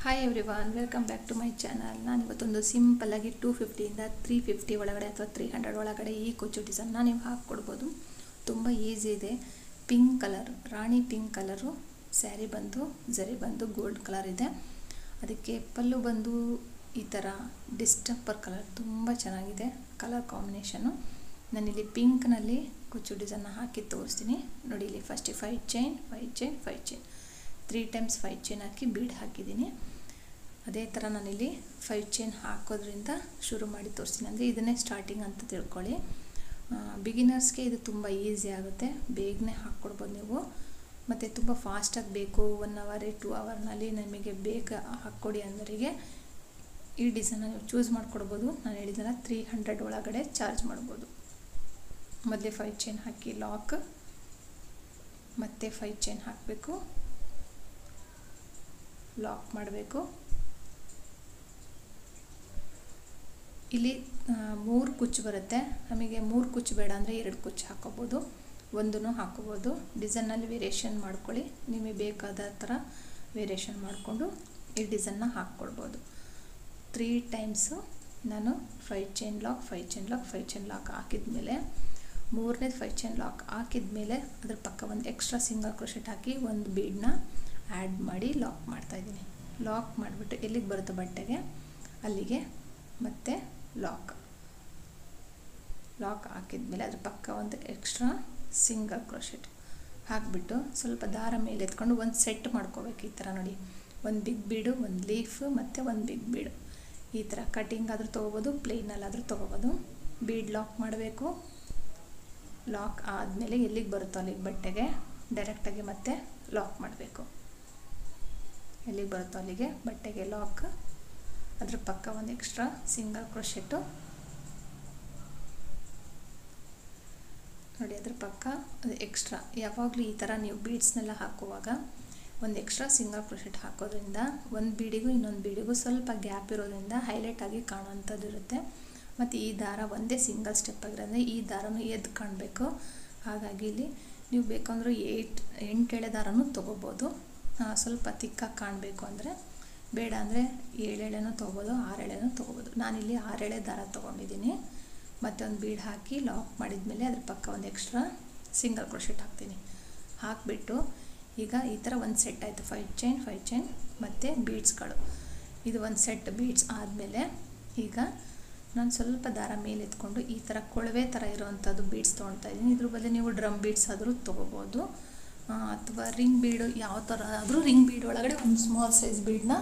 Hi everyone, welcome back to my channel. ನಾನು ಇವತ್ತೊಂದು ಸಿಂಪಲ್ಲಾಗಿ 250 ಇಂದ 350 ಒಳಗಡೆ ಅಥವಾ 300 ಒಳಗಡೆ ಈ ಕುಚ್ಚು ಡಿಸೈನ್ನ ನೀವು ಹಾಕ್ಕೊಡ್ಬೋದು. ತುಂಬ ಈಸಿ ಇದೆ. ಪಿಂಕ್ ಕಲರ್, ರಾಣಿ ಪಿಂಕ್ ಕಲರು ಸ್ಯಾರಿ ಬಂದು ಜರಿ ಬಂದು ಗೋಲ್ಡ್ ಕಲರ್ ಇದೆ. ಅದಕ್ಕೆ ಪಲ್ಲು ಬಂದು ಈ ಥರ ಡಿಸ್ಟಂಪರ್ ಕಲರ್, ತುಂಬ ಚೆನ್ನಾಗಿದೆ ಕಲರ್ ಕಾಂಬಿನೇಷನು. ನಾನಿಲ್ಲಿ ಪಿಂಕ್ನಲ್ಲಿ ಕುಚ್ಚು ಡಿಸೈನ್ನ ಹಾಕಿ ತೋರಿಸ್ತೀನಿ. ನೋಡಿ, ಇಲ್ಲಿ first 5 chain 5 chain 5 chain 3 times 5 chain ಹಾಕಿ ಬೀಡ್ ಹಾಕಿದ್ದೀನಿ. ಅದೇ ಥರ ನಾನಿಲ್ಲಿ 5 ಚೈನ್ ಹಾಕೋದ್ರಿಂದ ಶುರು ಮಾಡಿ ತೋರಿಸ್ತೀನಿ. ಅಂದರೆ ಇದನ್ನೇ ಸ್ಟಾರ್ಟಿಂಗ್ ಅಂತ ತಿಳ್ಕೊಳ್ಳಿ. ಬಿಗಿನರ್ಸ್ಗೆ ಇದು ತುಂಬ ಈಸಿ ಆಗುತ್ತೆ, ಬೇಗನೆ ಹಾಕ್ಕೊಡ್ಬೋದು ನೀವು. ಮತ್ತು ತುಂಬ ಫಾಸ್ಟಾಗಿ ಬೇಕು, 1 ಅವರ್ 2 ಅವರ್ನಲ್ಲಿ ನಮಗೆ ಬೇಗ ಹಾಕ್ಕೊಡಿ ಅಂದರಿಗೆ ಈ ಡಿಸೈನ್ನ ನೀವು ಚೂಸ್ ಮಾಡಿಕೊಡ್ಬೋದು. ನಾನು ಹೇಳಿದ್ದೆಲ್ಲ 300 ಒಳಗಡೆ ಚಾರ್ಜ್ ಮಾಡ್ಬೋದು. ಮೊದಲೇ 5 ಚೈನ್ ಹಾಕಿ ಲಾಕ್, ಮತ್ತು 5 ಚೈನ್ ಹಾಕಬೇಕು, ಲಾಕ್ ಮಾಡಬೇಕು. ಇಲ್ಲಿ 3 ಕುಚ್ಚು ಬರುತ್ತೆ. ನಮಗೆ 3 ಕುಚ್ಚು ಬೇಡ ಅಂದರೆ 2 ಕುಚ್ಚು ಹಾಕೋಬೋದು, ಒಂದನ್ನು ಹಾಕೋಬೋದು. ಡಿಸೈನಲ್ಲಿ ವೇರಿಯೇಷನ್ ಮಾಡ್ಕೊಳ್ಳಿ, ನಿಮಗೆ ಬೇಕಾದ ಥರ ವೇರಿಯೇಷನ್ ಮಾಡಿಕೊಂಡು ಈ ಡಿಸೈನ್ನ ಹಾಕ್ಕೊಡ್ಬೋದು. 3 ಟೈಮ್ಸು ನಾನು 5 chain lock 5 chain lock 5 chain lock ಹಾಕಿದ್ಮೇಲೆ, ಮೂರನೇದು 5 ಚೈನ್ ಲಾಕ್ ಹಾಕಿದ್ಮೇಲೆ ಅದ್ರ ಪಕ್ಕ ಒಂದು ಎಕ್ಸ್ಟ್ರಾ ಸಿಂಗಲ್ ಕ್ರೋಶೆಟ್ ಹಾಕಿ ಒಂದು ಬೀಡನ್ನ ಆ್ಯಡ್ ಮಾಡಿ ಲಾಕ್ ಮಾಡ್ತಾಯಿದ್ದೀನಿ. ಲಾಕ್ ಮಾಡಿಬಿಟ್ಟು ಎಲ್ಲಿಗೆ ಬರುತ್ತೋ ಬಟ್ಟೆಗೆ ಅಲ್ಲಿಗೆ ಮತ್ತೆ ಲಾಕ್ ಹಾಕಿದ್ಮೇಲೆ ಅದ್ರ ಪಕ್ಕ ಒಂದು ಎಕ್ಸ್ಟ್ರಾ ಸಿಂಗಲ್ ಕ್ರೋಶೆಟ್ ಹಾಕಿಬಿಟ್ಟು ಸ್ವಲ್ಪ ದಾರ ಮೇಲೆ ಎತ್ಕೊಂಡು ಒಂದು ಸೆಟ್ ಮಾಡ್ಕೋಬೇಕು. ಈ ಥರ ನೋಡಿ, ಒಂದು ಬಿಗ್ ಬೀಡು, ಒಂದು ಲೀಫ್ ಮತ್ತು ಒಂದು ಬಿಗ್ ಬೀಡು. ಈ ಥರ ಕಟಿಂಗ್ ಆದರೂ ತೊಗೋಬೋದು, ಪ್ಲೇನಲ್ಲಾದರೂ ತೊಗೋಬೋದು. ಬೀಡ್ ಲಾಕ್ ಮಾಡಬೇಕು. ಲಾಕ್ ಆದಮೇಲೆ ಎಲ್ಲಿಗೆ ಬರುತ್ತೋ ಅಲ್ಲಿಗೆ ಬಟ್ಟೆಗೆ ಡೈರೆಕ್ಟಾಗಿ ಮತ್ತೆ ಲಾಕ್ ಮಾಡಬೇಕು. ಎಲ್ಲಿಗೆ ಬರುತ್ತೋ ಅಲ್ಲಿಗೆ ಬಟ್ಟೆಗೆ ಲಾಕ್, ಅದ್ರ ಪಕ್ಕ ಒಂದು ಎಕ್ಸ್ಟ್ರಾ ಸಿಂಗಲ್ ಕ್ರೋಶೆಟ್ಟು ನೋಡಿ, ಅದ್ರ ಪಕ್ಕ ಅದು ಎಕ್ಸ್ಟ್ರಾ. ಯಾವಾಗಲೂ ಈ ಥರ ನೀವು ಬೀಡ್ಸ್ನೆಲ್ಲ ಹಾಕುವಾಗ ಒಂದು ಎಕ್ಸ್ಟ್ರಾ ಸಿಂಗಲ್ ಕ್ರೋಶೆಟ್ ಹಾಕೋದ್ರಿಂದ ಒಂದು ಬೀಡಿಗೂ ಇನ್ನೊಂದು ಬೀಡಿಗೂ ಸ್ವಲ್ಪ ಗ್ಯಾಪ್ ಇರೋದ್ರಿಂದ ಹೈಲೈಟ್ ಆಗಿ ಕಾಣುವಂಥದ್ದು ಇರುತ್ತೆ. ಮತ್ತು ಈ ದಾರ ಒಂದೇ ಸಿಂಗಲ್ ಸ್ಟೆಪ್ ಆಗಿರೋದ್ರೆ ಈ ದಾರನೂ ಎದ್ದು ಕಾಣಬೇಕು. ಹಾಗಾಗಿ ಇಲ್ಲಿ ನೀವು ಬೇಕಂದ್ರೆ 8 ಎಳೆ ದಾರನೂ ತೊಗೋಬೋದು. ಸ್ವಲ್ಪ ತಿಕ್ಕಾಗಿ ಕಾಣಬೇಕು ಅಂದರೆ, ಬೇಡ ಅಂದರೆ 7 ಎಳೆನೂ ತೊಗೋಬೋದು, 6 ಎಳೆನೂ ತೊಗೋಬೋದು. ನಾನಿಲ್ಲಿ 6 ಎಳೆ ದಾರ ತೊಗೊಂಡಿದ್ದೀನಿ. ಮತ್ತು ಒಂದು ಬೀಡ್ ಹಾಕಿ ಲಾಕ್ ಮಾಡಿದ್ಮೇಲೆ ಅದ್ರ ಪಕ್ಕ ಒಂದು ಎಕ್ಸ್ಟ್ರಾ ಸಿಂಗಲ್ ಕ್ರೋಶೆಟ್ ಹಾಕ್ತೀನಿ. ಹಾಕಿಬಿಟ್ಟು ಈಗ ಈ ಥರ ಒಂದು ಸೆಟ್ ಆಯಿತು. 5 ಚೈನ್ ಮತ್ತು ಬೀಡ್ಸ್ಗಳು. ಇದು ಒಂದು ಸೆಟ್ ಬೀಡ್ಸ್ ಆದಮೇಲೆ ಈಗ ನಾನು ಸ್ವಲ್ಪ ದಾರ ಮೇಲೆ ಎತ್ಕೊಂಡು ಈ ಥರ ಕೊಳವೆ ಥರ ಇರೋವಂಥದ್ದು ಬೀಡ್ಸ್ ತೊಗೊಳ್ತಾ ಇದ್ದೀನಿ. ಇದ್ರ ಬದಲು ನೀವು ಡ್ರಮ್ ಬೀಡ್ಸ್ ಆದರೂ ತೊಗೋಬೋದು, ಅಥವಾ ರಿಂಗ್ ಬೀಡು, ಯಾವ ಥರ ಆದರೂ ರಿಂಗ್ ಬೀಡ್ ಒಳಗಡೆ ಒಂದು ಸ್ಮಾಲ್ ಸೈಜ್ ಬೀಡನ್ನ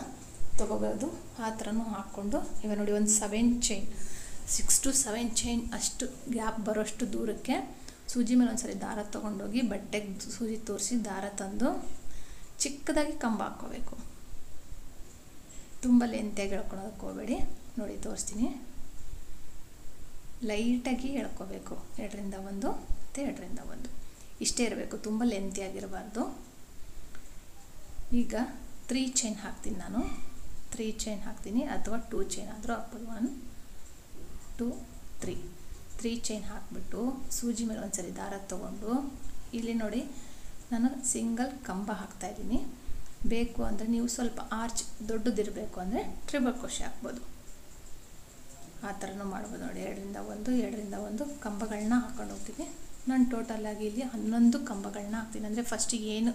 ತೊಗೋಬೋದು. ಆ ಥರನೂ ಹಾಕ್ಕೊಂಡು ಈಗ ನೋಡಿ, ಒಂದು 7 ಚೈನ್ 6 to 7 ಚೈನ್ ಅಷ್ಟು ಗ್ಯಾಪ್ ಬರೋಷ್ಟು ದೂರಕ್ಕೆ ಸೂಜಿ ಮೇಲೆ ಒಂದು ಸರಿ ದಾರ ತೊಗೊಂಡೋಗಿ ಬಟ್ಟೆಗೆ ಸೂಜಿ ತೋರಿಸಿ ದಾರ ತಂದು ಚಿಕ್ಕದಾಗಿ ಕಂಬ ಹಾಕ್ಕೋಬೇಕು. ತುಂಬ ಲೆಂತಿಯಾಗಿ ಎಳ್ಕೊಳೋದಕ್ಕೆ ಹೋಗಬೇಡಿ. ನೋಡಿ ತೋರಿಸ್ತೀನಿ, ಲೈಟಾಗಿ ಎಳ್ಕೋಬೇಕು. 2ರಿಂದ 1 ಮತ್ತು 2ರಿಂದ 1 ಇಷ್ಟೇ ಇರಬೇಕು, ತುಂಬ ಲೆಂತಿಯಾಗಿರಬಾರ್ದು. ಈಗ 3 ಚೈನ್ ಹಾಕ್ತೀನಿ ನಾನು. 3 ಚೈನ್ ಹಾಕ್ತೀನಿ, ಅಥವಾ 2 ಚೈನ್ ಆದರೂ ಹಾಕ್ಬೋದು. 1 2 3 ಚೈನ್ ಹಾಕಿಬಿಟ್ಟು ಸೂಜಿ ಮೇಲೆ ಒಂದು ಸರಿ ದಾರ ತೊಗೊಂಡು ಇಲ್ಲಿ ನೋಡಿ ನಾನು ಸಿಂಗಲ್ ಕಂಬ ಹಾಕ್ತಾಯಿದ್ದೀನಿ. ಬೇಕು ಅಂದರೆ ನೀವು ಸ್ವಲ್ಪ ಆರ್ಚ್ ದೊಡ್ಡದಿರಬೇಕು ಅಂದರೆ ಟ್ರಿಬಲ್ ಕ್ರೋಶೆ ಹಾಕ್ಬೋದು. ಆ ಥರನೂ ಮಾಡ್ಬೋದು. ನೋಡಿ, 2ರಿಂದ 1 ಕಂಬಗಳನ್ನ ಹಾಕ್ಕೊಂಡು ಹೋಗ್ತೀನಿ. ನಾನು ಟೋಟಲಾಗಿ ಇಲ್ಲಿ 11 ಕಂಬಗಳನ್ನ ಹಾಕ್ತೀನಿ. ಅಂದರೆ ಫಸ್ಟಿಗೆ ಏನು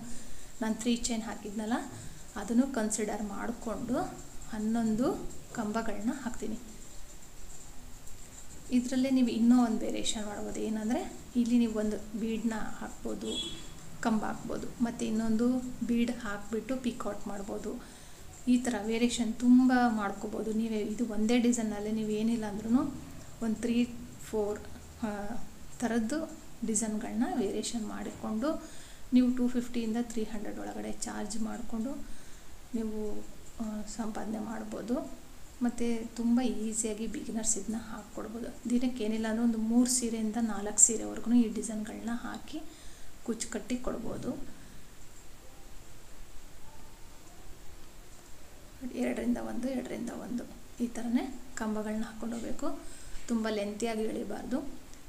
ನಾನು 3 ಚೈನ್ ಹಾಕಿದ್ನಲ್ಲ ಅದನ್ನು ಕನ್ಸಿಡರ್ ಮಾಡಿಕೊಂಡು 11 ಕಂಬಗಳನ್ನ ಹಾಕ್ತೀನಿ. ಇದರಲ್ಲೇ ನೀವು ಇನ್ನೂ ಒಂದು ವೇರಿಯೇಷನ್ ಮಾಡ್ಬೋದು. ಏನಂದರೆ ಇಲ್ಲಿ ನೀವು ಒಂದು ಬೀಡನ್ನ ಹಾಕ್ಬೋದು, ಕಂಬ ಹಾಕ್ಬೋದು, ಮತ್ತು ಇನ್ನೊಂದು ಬೀಡ್ ಹಾಕಿಬಿಟ್ಟು ಪಿಕೌಟ್ ಮಾಡ್ಬೋದು. ಈ ಥರ ವೇರಿಯೇಷನ್ ತುಂಬ ಮಾಡ್ಕೋಬೋದು. ನೀವೇ ಇದು ಒಂದೇ ಡಿಸೈನಲ್ಲಿ ನೀವು ಏನಿಲ್ಲ ಅಂದ್ರೂ ಒಂದು 3-4 ಥರದ್ದು ಡಿಸೈನ್ಗಳನ್ನ ವೇರಿಯೇಷನ್ ಮಾಡಿಕೊಂಡು ನೀವು 250 ಇಂದ 300 ಒಳಗಡೆ ಚಾರ್ಜ್ ಮಾಡಿಕೊಂಡು ನೀವು ಸಂಪಾದನೆ ಮಾಡ್ಬೋದು. ಮತ್ತು ತುಂಬ ಈಸಿಯಾಗಿ ಬಿಗಿನರ್ಸ್ ಇದನ್ನ ಹಾಕ್ಕೊಡ್ಬೋದು. ದಿನಕ್ಕೆ ಏನಿಲ್ಲ ಅಂದರೆ ಒಂದು 3 ಸೀರೆಯಿಂದ 4 ಸೀರೆವರೆಗೂ ಈ ಡಿಸೈನ್ಗಳನ್ನ ಹಾಕಿ ಕುಚ್ಚು ಕಟ್ಟಿ ಕೊಡ್ಬೋದು. 2ರಿಂದ 1 ಈ ಥರನೇ ಕಂಬಗಳನ್ನ ಹಾಕ್ಕೊಂಡು ಹೋಗಬೇಕು. ತುಂಬ ಲೆಂತಿಯಾಗಿ ಎಳಿಬಾರ್ದು,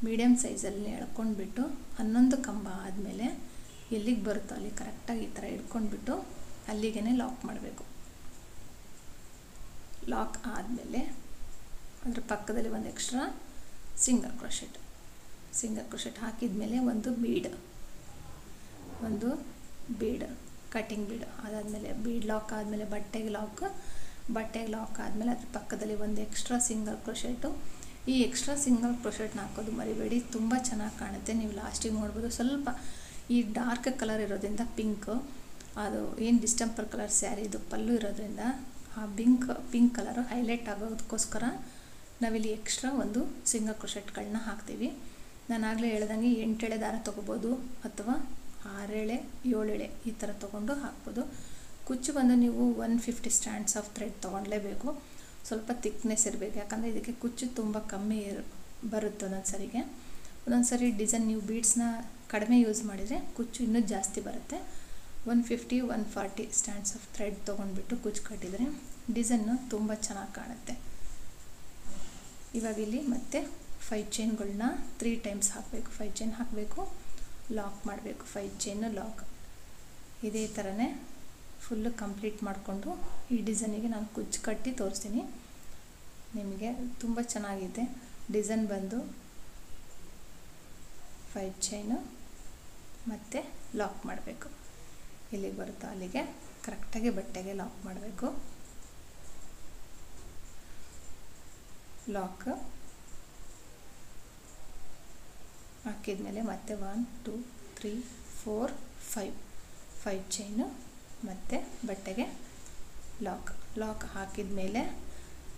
ಮೀಡಿಯಮ್ ಸೈಜಲ್ಲಿ ಎಳ್ಕೊಂಡ್ಬಿಟ್ಟು 11 ಕಂಬ ಆದಮೇಲೆ ಎಲ್ಲಿಗೆ ಬರುತ್ತೋ ಅಲ್ಲಿ ಕರೆಕ್ಟಾಗಿ ಈ ಥರ ಹಿಡ್ಕೊಂಡ್ಬಿಟ್ಟು ಅಲ್ಲಿಗೆ ಲಾಕ್ ಮಾಡಬೇಕು. ಲಾಕ್ ಆದಮೇಲೆ ಅದರ ಪಕ್ಕದಲ್ಲಿ ಒಂದು ಎಕ್ಸ್ಟ್ರಾ ಸಿಂಗಲ್ ಕ್ರೋಶೆಟ್ ಹಾಕಿದ ಮೇಲೆ ಒಂದು ಬೀಡ್ ಕಟಿಂಗ್ ಬೀಡ್ ಅದಾದಮೇಲೆ ಬೀಡ್ ಲಾಕ್ ಆದಮೇಲೆ ಬಟ್ಟೆಗೆ ಲಾಕ್ ಆದಮೇಲೆ ಅದ್ರ ಪಕ್ಕದಲ್ಲಿ ಒಂದು ಎಕ್ಸ್ಟ್ರಾ ಸಿಂಗಲ್ ಕ್ರೋಶೆಟು. ಈ ಎಕ್ಸ್ಟ್ರಾ ಸಿಂಗಲ್ ಕ್ರೋಶೆಟ್ನ ಹಾಕೋದು ಮರಿಬೇಡಿ, ತುಂಬ ಚೆನ್ನಾಗಿ ಕಾಣುತ್ತೆ. ನೀವು ಲಾಸ್ಟಿಗೆ ನೋಡ್ಬೋದು ಸ್ವಲ್ಪ ಈ ಡಾರ್ಕ್ ಕಲರ್ ಇರೋದ್ರಿಂದ ಪಿಂಕ್, ಅದು ಏನು ಡಿಸ್ಟೆಂಪರ್ ಕಲರ್ ಸ್ಯಾರಿದು ಪಲ್ಲು ಇರೋದ್ರಿಂದ ಆ ಪಿಂಕ್ ಕಲರು ಹೈಲೈಟ್ ಆಗೋದಕ್ಕೋಸ್ಕರ ನಾವಿಲ್ಲಿ ಎಕ್ಸ್ಟ್ರಾ ಒಂದು ಸಿಂಗಲ್ ಕ್ರೋಶೆಟ್ಗಳನ್ನ ಹಾಕ್ತೀವಿ. ನಾನು ಆಗಲೇ ಹೇಳ್ದಂಗೆ 8 ಎಳೆ ದಾರ ತೊಗೋಬೋದು ಅಥವಾ 6 ಎಳೆ 7 ಎಳೆ ಈ ಥರ ತೊಗೊಂಡು ಹಾಕ್ಬೋದು. ಕುಚ್ಚು ಬಂದು ನೀವು 150 ಸ್ಟ್ಯಾಂಡ್ಸ್ ಆಫ್ ಥ್ರೆಡ್ ತೊಗೊಳ್ಲೇಬೇಕು. ಸ್ವಲ್ಪ ಥಿಕ್ನೆಸ್ ಇರಬೇಕು, ಯಾಕಂದರೆ ಇದಕ್ಕೆ ಕುಚ್ಚು ತುಂಬ ಕಮ್ಮಿ ಬರುತ್ತೆ. ಒಂದೊಂದು ಸರಿ ಡಿಸೈನ್ ನೀವು ಬೀಡ್ಸ್ನ ಕಡಿಮೆ ಯೂಸ್ ಮಾಡಿದರೆ ಕುಚ್ಚು ಇನ್ನೂ ಜಾಸ್ತಿ ಬರುತ್ತೆ. 150-140 ಸ್ಟ್ಯಾಂಡ್ಸ್ ಆಫ್ ಥ್ರೆಡ್ ತೊಗೊಂಡ್ಬಿಟ್ಟು ಕುಚ್ಚು ಕಟ್ಟಿದರೆ ಡಿಸೈನು ತುಂಬ ಚೆನ್ನಾಗಿ ಕಾಣುತ್ತೆ. ಇವಾಗ ಇಲ್ಲಿ ಮತ್ತೆ 5 ಚೈನ್ಗಳನ್ನ 3 ಟೈಮ್ಸ್ ಹಾಕಬೇಕು. 5 ಚೈನ್ ಹಾಕಬೇಕು, ಲಾಕ್ ಮಾಡಬೇಕು, 5 ಚೈನು ಲಾಕ್. ಇದೇ ಥರನೇ ಫುಲ್ಲು ಕಂಪ್ಲೀಟ್ ಮಾಡಿಕೊಂಡು ಈ ಡಿಸೈನಿಗೆ ನಾನು ಕುಚ್ಚು ಕಟ್ಟಿ ತೋರಿಸ್ತೀನಿ ನಿಮಗೆ. ತುಂಬ ಚೆನ್ನಾಗಿದೆ ಡಿಸೈನ್ ಬಂದು 5 ಚೈನು ಮತ್ತು ಲಾಕ್ ಮಾಡಬೇಕು. ಇಲ್ಲಿಗೆ ಬರುತ್ತೋ ಅಲ್ಲಿಗೆ ಕರೆಕ್ಟಾಗಿ ಬಟ್ಟೆಗೆ ಲಾಕ್ ಮಾಡಬೇಕು. ಲಾಕ್ ಹಾಕಿದ್ಮೇಲೆ ಮತ್ತೆ 1 2 3 4 5 ಚೈನು ಮತ್ತು ಬಟ್ಟೆಗೆ ಲಾಕ್ ಹಾಕಿದ ಮೇಲೆ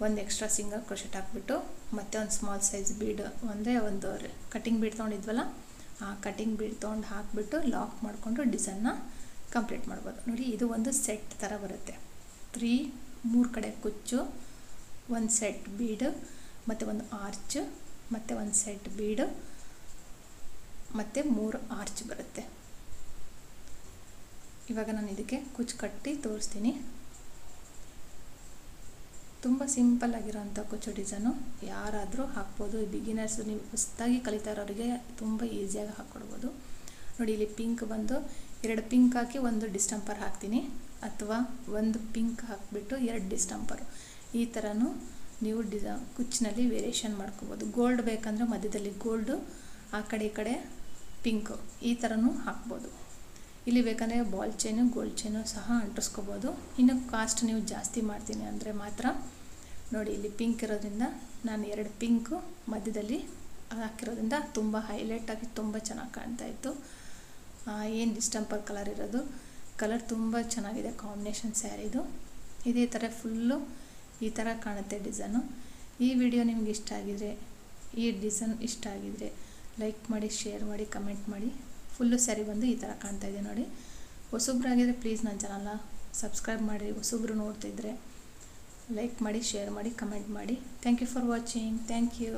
ಒಂದು ಎಕ್ಸ್ಟ್ರಾ ಸಿಂಗಲ್ ಕ್ರೋಶೆಟ್ ಹಾಕ್ಬಿಟ್ಟು ಮತ್ತೆ ಒಂದು ಸ್ಮಾಲ್ ಸೈಜ್ ಬೀಡ್ ಅಂದರೆ ಒಂದು ಕಟಿಂಗ್ ಬೀಡ್ ತೊಗೊಂಡಿದ್ವಲ್ಲ ಆ ಕಟಿಂಗ್ ಬೀಡ್ ತೊಗೊಂಡು ಹಾಕಿಬಿಟ್ಟು ಲಾಕ್ ಮಾಡಿಕೊಂಡು ಡಿಸೈನ್ನ ಕಂಪ್ಲೀಟ್ ಮಾಡ್ಬೋದು. ನೋಡಿ ಇದು ಒಂದು ಸೆಟ್ ಥರ ಬರುತ್ತೆ. 3 ಕಡೆ ಕುಚ್ಚು, ಒಂದು ಸೆಟ್ ಬೀಡು ಮತ್ತು ಒಂದು ಆರ್ಚ್ ಮತ್ತು ಒಂದು ಸೆಟ್ ಬೀಡು ಮತ್ತು 3 ಆರ್ಚ್ ಬರುತ್ತೆ. ಇವಾಗ ನಾನು ಇದಕ್ಕೆ ಕುಚ್ಚು ಕಟ್ಟಿ ತೋರಿಸ್ತೀನಿ. ತುಂಬ ಸಿಂಪಲ್ ಆಗಿರೋಂಥ ಕುಚ್ಚು ಡಿಸೈನು ಯಾರಾದರೂ ಹಾಕ್ಬೋದು. ಬಿಗಿನರ್ಸ್ ನೀವು ಹೊಸದಾಗಿ ಕಲಿತಾ ಇರೋರಿಗೆ ತುಂಬ ಈಸಿಯಾಗಿ ಹಾಕ್ಕೊಡ್ಬೋದು. ನೋಡಿ ಇಲ್ಲಿ ಪಿಂಕ್ ಬಂದು 2 ಪಿಂಕ್ ಹಾಕಿ 1 ಡಿಸ್ಟೆಂಪರ್ ಹಾಕ್ತೀನಿ, ಅಥವಾ 1 ಪಿಂಕ್ ಹಾಕಿಬಿಟ್ಟು 2 ಡಿಸ್ಟೆಂಪರು. ಈ ಥರನೂ ನೀವು ಕುಚ್ಚಿನಲ್ಲಿ ವೇರಿಯೇಷನ್ ಮಾಡ್ಕೋಬೋದು. ಗೋಲ್ಡ್ ಬೇಕಂದರೆ ಮಧ್ಯದಲ್ಲಿ ಗೋಲ್ಡು, ಆ ಕಡೆ ಈ ಕಡೆ ಪಿಂಕು, ಈ ಥರನೂ ಹಾಕ್ಬೋದು. ಇಲ್ಲಿ ಬೇಕಂದರೆ ಬಾಲ್ ಚೈನು ಗೋಲ್ಡ್ ಚೈನು ಸಹ ಅಂಟಿಸ್ಕೋಬೋದು. ಇನ್ನು ಕಾಸ್ಟ್ ನೀವು ಜಾಸ್ತಿ ಮಾಡ್ತೀನಿ ಅಂದರೆ ಮಾತ್ರ ನೋಡಿ ಇಲ್ಲಿ ಪಿಂಕ್ ಇರೋದ್ರಿಂದ ನಾನು 2 ಪಿಂಕು ಮಧ್ಯದಲ್ಲಿ ಹಾಕಿರೋದ್ರಿಂದ ತುಂಬ ಹೈಲೈಟಾಗಿ ತುಂಬ ಚೆನ್ನಾಗಿ ಕಾಣ್ತಾಯಿತ್ತು. ಏನು ಡಿಸ್ಟೆಂಪರ್ ಕಲರ್ ಇರೋದು ಕಲರ್ ತುಂಬ ಚೆನ್ನಾಗಿದೆ ಕಾಂಬಿನೇಷನ್ ಸ್ಯಾರಿದು. ಇದೇ ಥರ ಫುಲ್ಲು ಈ ಥರ ಕಾಣುತ್ತೆ ಡಿಸೈನು. ಈ ವಿಡಿಯೋ ನಿಮ್ಗೆ ಇಷ್ಟ ಆಗಿದರೆ, ಈ ಡಿಸೈನ್ ಇಷ್ಟ ಆಗಿದರೆ ಲೈಕ್ ಮಾಡಿ, ಶೇರ್ ಮಾಡಿ, ಕಮೆಂಟ್ ಮಾಡಿ. ಫುಲ್ಲು ಸ್ಯಾರಿ ಬಂದು ಈ ಥರ ಕಾಣ್ತಾ ಇದೆ ನೋಡಿ. ಹೊಸಬ್ರಾಗಿದ್ದರೆ ಪ್ಲೀಸ್ ನನ್ನ ಚಾನಲ್ನ ಸಬ್ಸ್ಕ್ರೈಬ್ ಮಾಡಿ. ಹೊಸಬ್ರು ನೋಡ್ತಿದ್ರೆ ಲೈಕ್ ಮಾಡಿ, ಶೇರ್ ಮಾಡಿ, ಕಮೆಂಟ್ ಮಾಡಿ. Thank you for watching. Thank you.